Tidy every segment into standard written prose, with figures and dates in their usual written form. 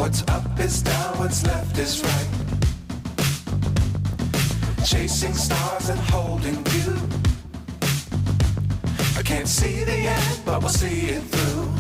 What's up is down, what's left is right. Chasing stars and holding you. I can't see the end, but we'll see it through.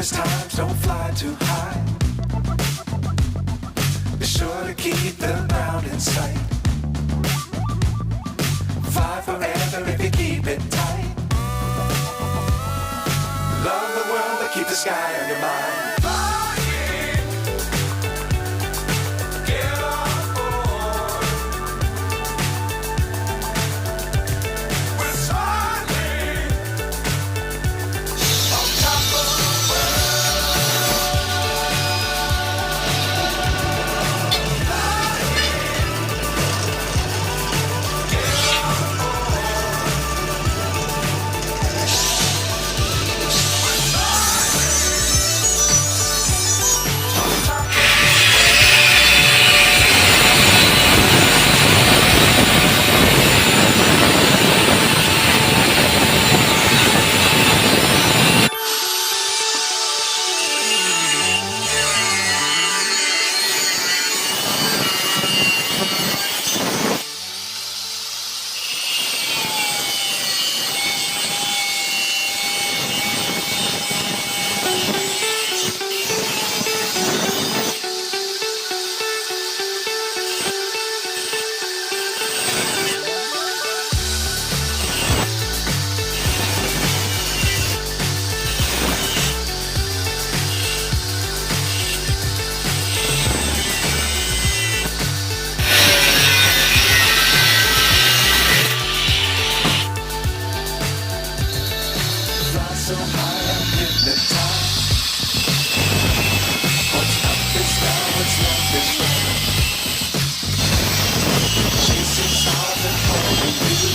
Times don't fly too high. Be sure to keep the ground in sight. Fly forever if you keep it tight. Love the world but keep the sky on your mind. So high I'm hypnotized. What's up is down, what's left is right. Chasing stars and holding you.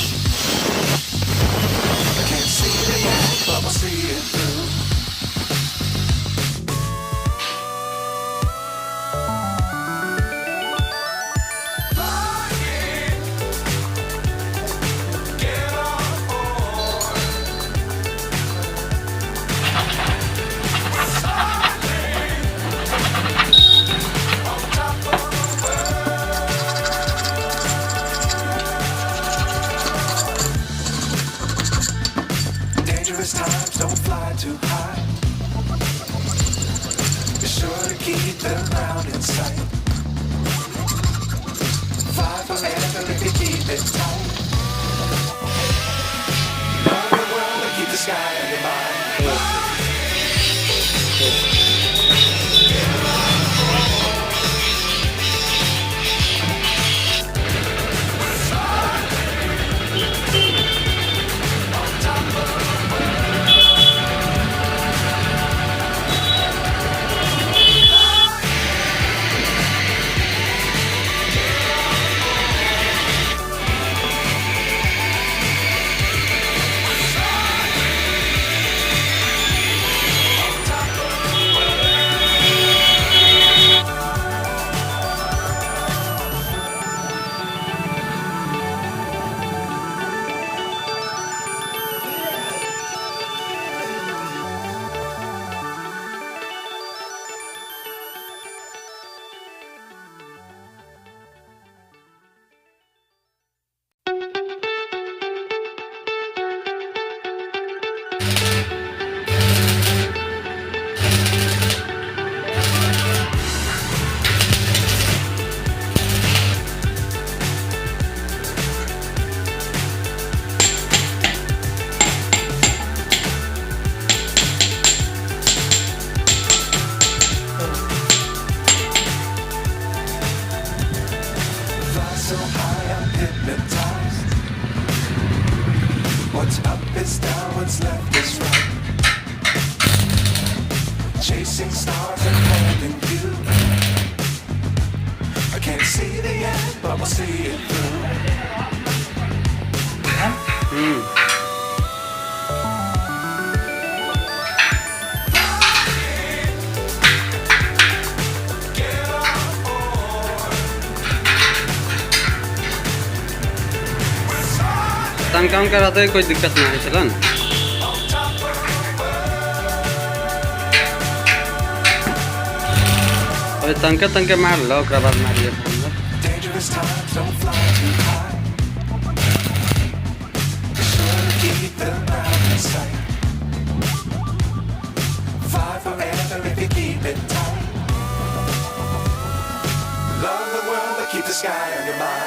I can't see the end, but we'll see it through. Times don't fly too high. Be sure to keep the ground in sight. Fly forever if you keep it tight. Love the world and keep the sky on your mind. can't see the end, but we'll see it through. तंग काम करा तो कोई दिक्कत नहीं है चलन अरे तंके मार लो ओकरा बाद मारिए Dangerous times don't fly too high. Be sure to keep the ground in sight. Fly forever if you keep it tight. Love the world, but keep the sky on your mind.